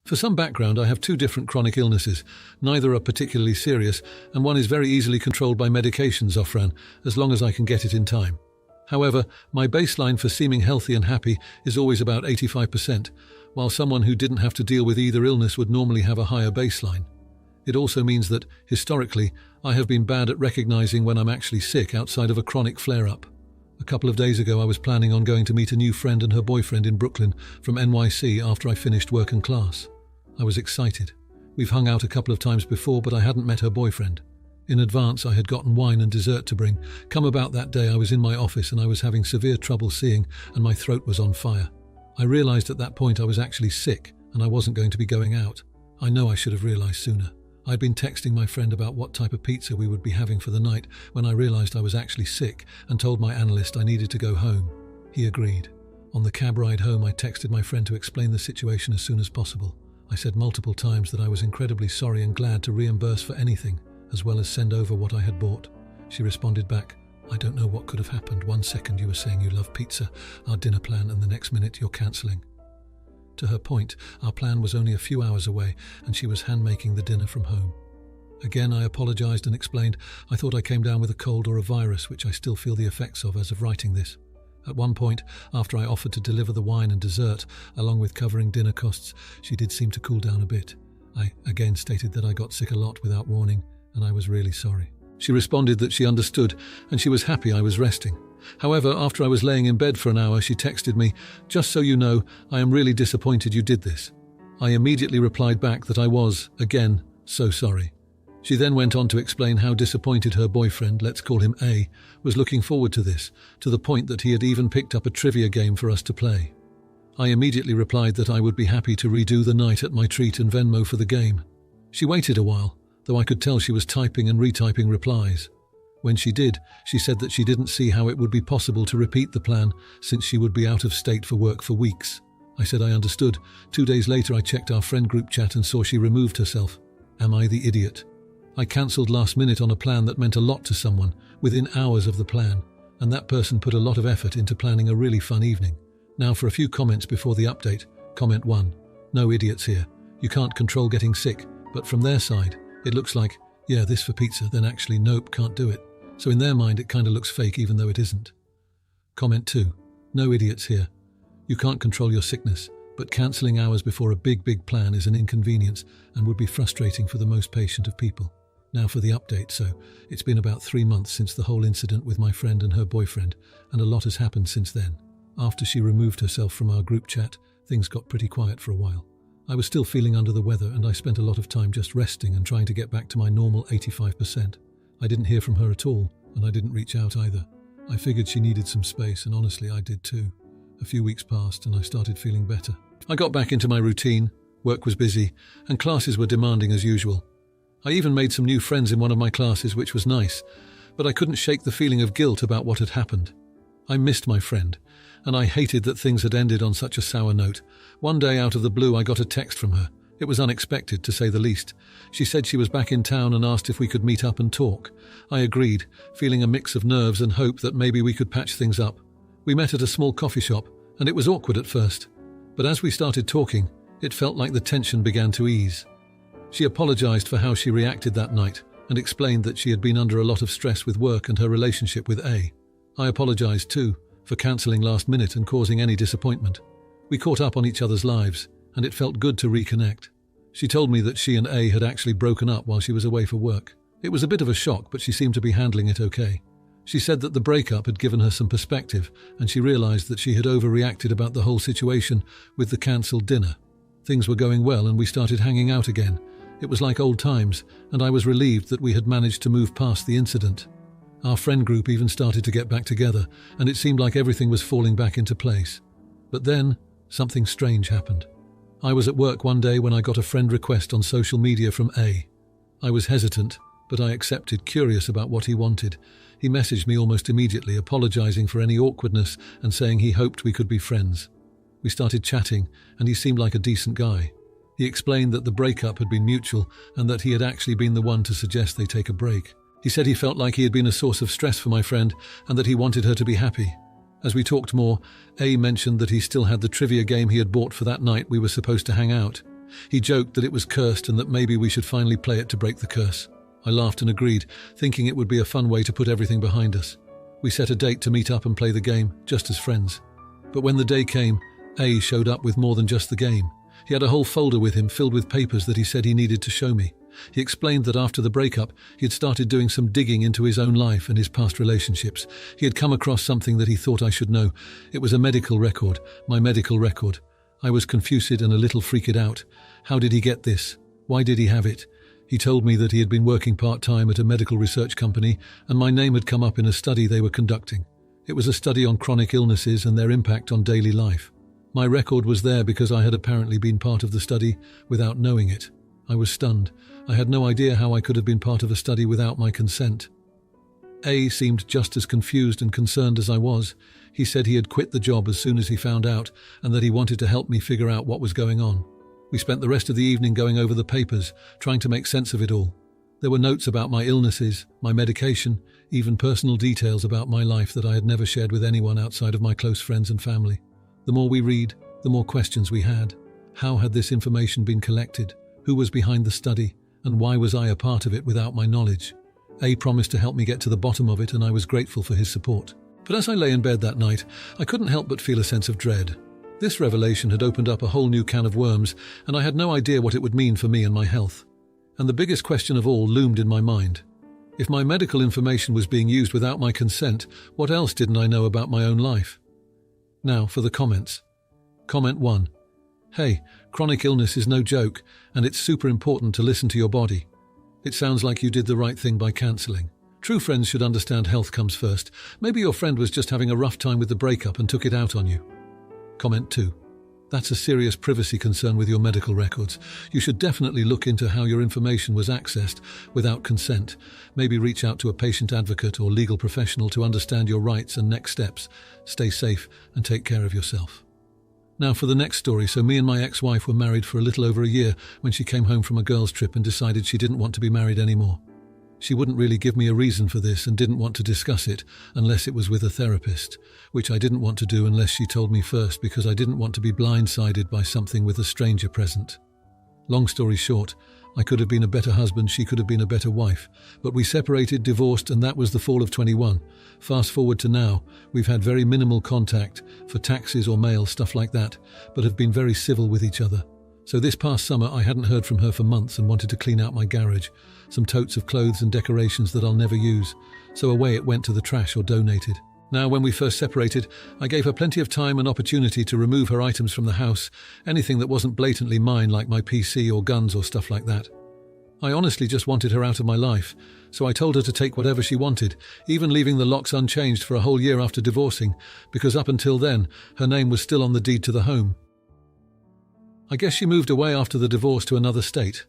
For some background, I have two different chronic illnesses. Neither are particularly serious, and one is very easily controlled by medication, Zofran, as long as I can get it in time. However, my baseline for seeming healthy and happy is always about 85%, while someone who didn't have to deal with either illness would normally have a higher baseline. It also means that, historically, I have been bad at recognizing when I'm actually sick outside of a chronic flare-up. A couple of days ago, I was planning on going to meet a new friend and her boyfriend in Brooklyn from NYC after I finished work and class. I was excited. We've hung out a couple of times before, but I hadn't met her boyfriend. In advance, I had gotten wine and dessert to bring. Come about that day, I was in my office and I was having severe trouble seeing, and my throat was on fire. I realized at that point I was actually sick and I wasn't going to be going out. I know I should have realized sooner. I'd been texting my friend about what type of pizza we would be having for the night when I realized I was actually sick and told my analyst I needed to go home. He agreed. On the cab ride home, I texted my friend to explain the situation as soon as possible. I said multiple times that I was incredibly sorry and glad to reimburse for anything, as well as send over what I had bought. She responded back, "I don't know what could have happened. 1 second you were saying you love pizza, our dinner plan, and the next minute you're cancelling." To her point, our plan was only a few hours away, and she was hand-making the dinner from home. Again, I apologised and explained I thought I came down with a cold or a virus, which I still feel the effects of as of writing this. At one point, after I offered to deliver the wine and dessert, along with covering dinner costs, she did seem to cool down a bit. I again stated that I got sick a lot without warning, and I was really sorry. She responded that she understood, and she was happy I was resting. However, after I was laying in bed for an hour, she texted me, "Just so you know, I am really disappointed you did this." I immediately replied back that I was, again, so sorry. She then went on to explain how disappointed her boyfriend, let's call him A, was looking forward to this, to the point that he had even picked up a trivia game for us to play. I immediately replied that I would be happy to redo the night at my treat and Venmo for the game. She waited a while, though I could tell she was typing and retyping replies. When she did, she said that she didn't see how it would be possible to repeat the plan since she would be out of state for work for weeks. I said I understood. 2 days later, I checked our friend group chat and saw she removed herself. Am I the idiot? I cancelled last minute on a plan that meant a lot to someone, within hours of the plan, and that person put a lot of effort into planning a really fun evening. Now for a few comments before the update. Comment 1. No idiots here. You can't control getting sick, but from their side, it looks like, yeah, this for pizza, then actually nope, can't do it. So in their mind, it kind of looks fake even though it isn't. Comment 2. No idiots here. You can't control your sickness, but cancelling hours before a big plan is an inconvenience and would be frustrating for the most patient of people. Now for the update. So, it's been about 3 months since the whole incident with my friend and her boyfriend, and a lot has happened since then. After she removed herself from our group chat, things got pretty quiet for a while. I was still feeling under the weather, and I spent a lot of time just resting and trying to get back to my normal 85%. I didn't hear from her at all, and I didn't reach out either. I figured she needed some space, and honestly I did too. A few weeks passed and I started feeling better. I got back into my routine, work was busy, and classes were demanding as usual. I even made some new friends in one of my classes, which was nice, but I couldn't shake the feeling of guilt about what had happened. I missed my friend, and I hated that things had ended on such a sour note. One day out of the blue I got a text from her. It was unexpected, to say the least. She said she was back in town and asked if we could meet up and talk. I agreed, feeling a mix of nerves and hope that maybe we could patch things up. We met at a small coffee shop, and it was awkward at first. But as we started talking, it felt like the tension began to ease. She apologized for how she reacted that night and explained that she had been under a lot of stress with work and her relationship with A. I apologized too, for cancelling last minute and causing any disappointment. We caught up on each other's lives, and it felt good to reconnect. She told me that she and A had actually broken up while she was away for work. It was a bit of a shock, but she seemed to be handling it okay. She said that the breakup had given her some perspective, and she realized that she had overreacted about the whole situation with the cancelled dinner. Things were going well and we started hanging out again. It was like old times, and I was relieved that we had managed to move past the incident. Our friend group even started to get back together, and it seemed like everything was falling back into place. But then, something strange happened. I was at work one day when I got a friend request on social media from A. I was hesitant, but I accepted, curious about what he wanted. He messaged me almost immediately, apologizing for any awkwardness and saying he hoped we could be friends. We started chatting, and he seemed like a decent guy. He explained that the breakup had been mutual and that he had actually been the one to suggest they take a break. He said he felt like he had been a source of stress for my friend and that he wanted her to be happy. As we talked more, A mentioned that he still had the trivia game he had bought for that night we were supposed to hang out. He joked that it was cursed and that maybe we should finally play it to break the curse. I laughed and agreed, thinking it would be a fun way to put everything behind us. We set a date to meet up and play the game, just as friends. But when the day came, A showed up with more than just the game. He had a whole folder with him filled with papers that he said he needed to show me. He explained that after the breakup, he had started doing some digging into his own life and his past relationships. He had come across something that he thought I should know. It was a medical record, my medical record. I was confused and a little freaked out. How did he get this? Why did he have it? He told me that he had been working part-time at a medical research company and my name had come up in a study they were conducting. It was a study on chronic illnesses and their impact on daily life. My record was there because I had apparently been part of the study without knowing it. I was stunned. I had no idea how I could have been part of a study without my consent. A seemed just as confused and concerned as I was. He said he had quit the job as soon as he found out and that he wanted to help me figure out what was going on. We spent the rest of the evening going over the papers, trying to make sense of it all. There were notes about my illnesses, my medication, even personal details about my life that I had never shared with anyone outside of my close friends and family. The more we read, the more questions we had. How had this information been collected? Who was behind the study? And why was I a part of it without my knowledge? A promised to help me get to the bottom of it and I was grateful for his support. But as I lay in bed that night, I couldn't help but feel a sense of dread. This revelation had opened up a whole new can of worms and I had no idea what it would mean for me and my health. And the biggest question of all loomed in my mind. If my medical information was being used without my consent, what else didn't I know about my own life? Now for the comments. Comment 1. Hey, chronic illness is no joke, and it's super important to listen to your body. It sounds like you did the right thing by cancelling. True friends should understand health comes first. Maybe your friend was just having a rough time with the breakup and took it out on you. Comment 2. That's a serious privacy concern with your medical records. You should definitely look into how your information was accessed without consent. Maybe reach out to a patient advocate or legal professional to understand your rights and next steps. Stay safe and take care of yourself. Now for the next story. So me and my ex-wife were married for a little over a year when she came home from a girls' trip and decided she didn't want to be married anymore. She wouldn't really give me a reason for this and didn't want to discuss it unless it was with a therapist, which I didn't want to do unless she told me first because I didn't want to be blindsided by something with a stranger present. Long story short, I could have been a better husband, she could have been a better wife, but we separated, divorced, and that was the fall of 21. Fast forward to now, we've had very minimal contact for taxes or mail, stuff like that, but have been very civil with each other. So this past summer I hadn't heard from her for months and wanted to clean out my garage, some totes of clothes and decorations that I'll never use, so away it went to the trash or donated. Now, when we first separated, I gave her plenty of time and opportunity to remove her items from the house, anything that wasn't blatantly mine like my PC or guns or stuff like that. I honestly just wanted her out of my life, so I told her to take whatever she wanted, even leaving the locks unchanged for a whole year after divorcing, because up until then, her name was still on the deed to the home. I guess she moved away after the divorce to another state.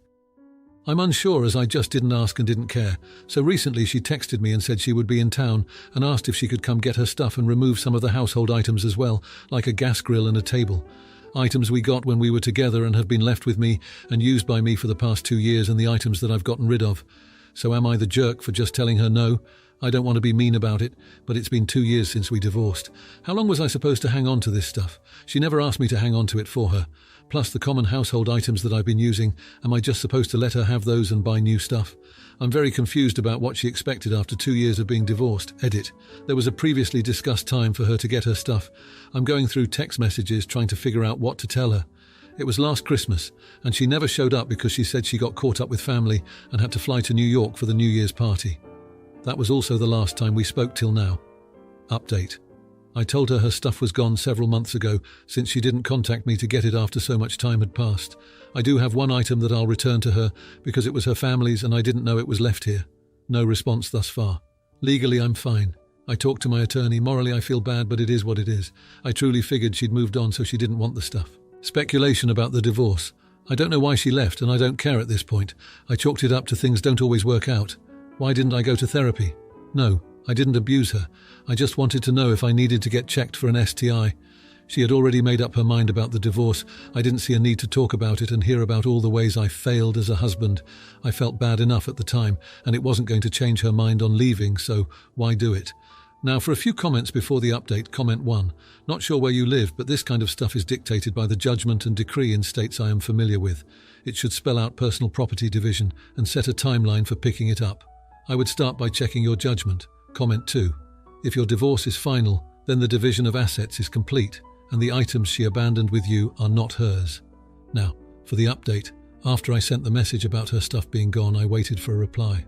I'm unsure as I just didn't ask and didn't care, so recently she texted me and said she would be in town and asked if she could come get her stuff and remove some of the household items as well, like a gas grill and a table. Items we got when we were together and have been left with me and used by me for the past 2 years and the items that I've gotten rid of. So am I the jerk for just telling her no? I don't want to be mean about it, but it's been 2 years since we divorced. How long was I supposed to hang on to this stuff? She never asked me to hang on to it for her. Plus the common household items that I've been using, am I just supposed to let her have those and buy new stuff? I'm very confused about what she expected after 2 years of being divorced. Edit. There was a previously discussed time for her to get her stuff. I'm going through text messages trying to figure out what to tell her. It was last Christmas, and she never showed up because she said she got caught up with family and had to fly to New York for the New Year's party. That was also the last time we spoke till now. Update. I told her stuff was gone several months ago since she didn't contact me to get it after so much time had passed. I do have one item that I'll return to her because it was her family's and I didn't know it was left here. No response thus far. Legally, I'm fine. I talked to my attorney. Morally, I feel bad, but it is what it is. I truly figured she'd moved on so she didn't want the stuff. Speculation about the divorce. I don't know why she left and I don't care at this point. I chalked it up to things don't always work out. Why didn't I go to therapy? No, I didn't abuse her. I just wanted to know if I needed to get checked for an STI. She had already made up her mind about the divorce. I didn't see a need to talk about it and hear about all the ways I failed as a husband. I felt bad enough at the time, and it wasn't going to change her mind on leaving, so why do it? Now for a few comments before the update. Comment 1. Not sure where you live, but this kind of stuff is dictated by the judgment and decree in states I am familiar with. It should spell out personal property division and set a timeline for picking it up. I would start by checking your judgment. Comment 2. If your divorce is final, then the division of assets is complete, and the items she abandoned with you are not hers. Now, for the update. After I sent the message about her stuff being gone, I waited for a reply.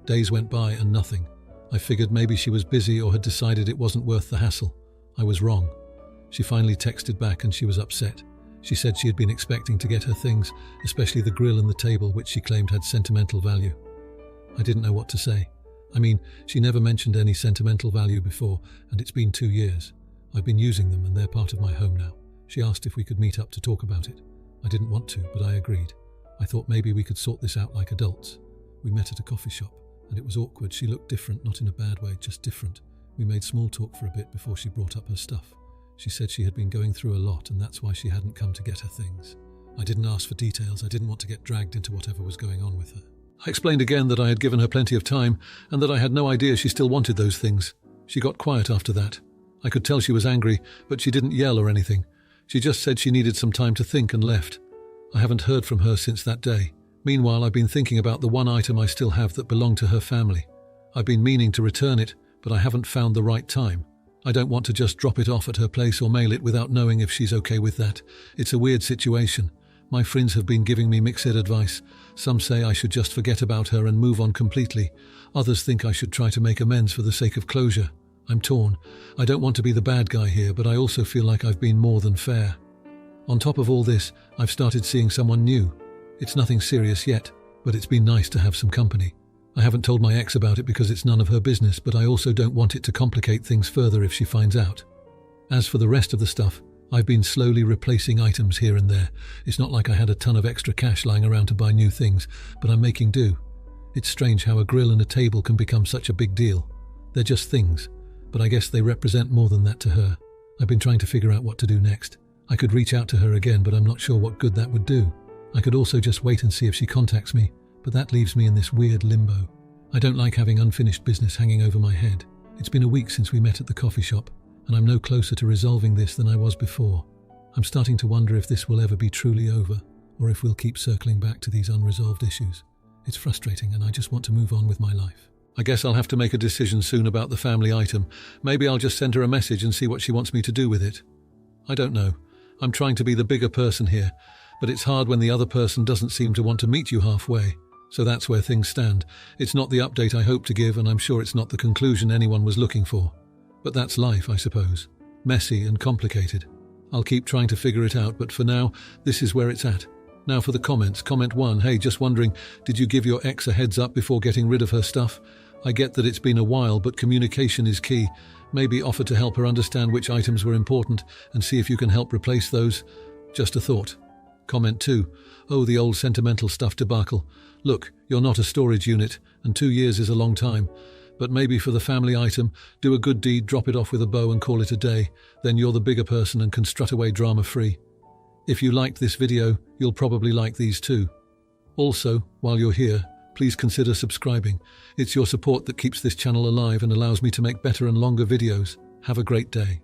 Days went by and nothing. I figured maybe she was busy or had decided it wasn't worth the hassle. I was wrong. She finally texted back and she was upset. She said she had been expecting to get her things, especially the grill and the table, which she claimed had sentimental value. I didn't know what to say. I mean, she never mentioned any sentimental value before, and it's been 2 years. I've been using them and they're part of my home now. She asked if we could meet up to talk about it. I didn't want to, but I agreed. I thought maybe we could sort this out like adults. We met at a coffee shop, and it was awkward. She looked different, not in a bad way, just different. We made small talk for a bit before she brought up her stuff. She said she had been going through a lot, and that's why she hadn't come to get her things. I didn't ask for details. I didn't want to get dragged into whatever was going on with her. I explained again that I had given her plenty of time, and that I had no idea she still wanted those things. She got quiet after that. I could tell she was angry, but she didn't yell or anything. She just said she needed some time to think and left. I haven't heard from her since that day. Meanwhile, I've been thinking about the one item I still have that belonged to her family. I've been meaning to return it, but I haven't found the right time. I don't want to just drop it off at her place or mail it without knowing if she's okay with that. It's a weird situation. My friends have been giving me mixed advice. Some say I should just forget about her and move on completely. Others think I should try to make amends for the sake of closure. I'm torn. I don't want to be the bad guy here, but I also feel like I've been more than fair. On top of all this, I've started seeing someone new. It's nothing serious yet, but it's been nice to have some company. I haven't told my ex about it because it's none of her business, but I also don't want it to complicate things further if she finds out. As for the rest of the stuff, I've been slowly replacing items here and there. It's not like I had a ton of extra cash lying around to buy new things, but I'm making do. It's strange how a grill and a table can become such a big deal. They're just things, but I guess they represent more than that to her. I've been trying to figure out what to do next. I could reach out to her again, but I'm not sure what good that would do. I could also just wait and see if she contacts me, but that leaves me in this weird limbo. I don't like having unfinished business hanging over my head. It's been a week since we met at the coffee shop, and I'm no closer to resolving this than I was before. I'm starting to wonder if this will ever be truly over, or if we'll keep circling back to these unresolved issues. It's frustrating, and I just want to move on with my life. I guess I'll have to make a decision soon about the family item. Maybe I'll just send her a message and see what she wants me to do with it. I don't know. I'm trying to be the bigger person here, but it's hard when the other person doesn't seem to want to meet you halfway. So that's where things stand. It's not the update I hoped to give, and I'm sure it's not the conclusion anyone was looking for. But that's life, I suppose. Messy and complicated. I'll keep trying to figure it out, but for now, this is where it's at. Now for the comments. Comment 1. Hey, just wondering, did you give your ex a heads up before getting rid of her stuff? I get that it's been a while, but communication is key. Maybe offer to help her understand which items were important and see if you can help replace those. Just a thought. Comment 2. Oh, the old sentimental stuff debacle. Look, you're not a storage unit, and 2 years is a long time. But maybe for the family item, do a good deed, drop it off with a bow and call it a day. Then you're the bigger person and can strut away drama-free. If you liked this video, you'll probably like these too. Also, while you're here, please consider subscribing. It's your support that keeps this channel alive and allows me to make better and longer videos. Have a great day.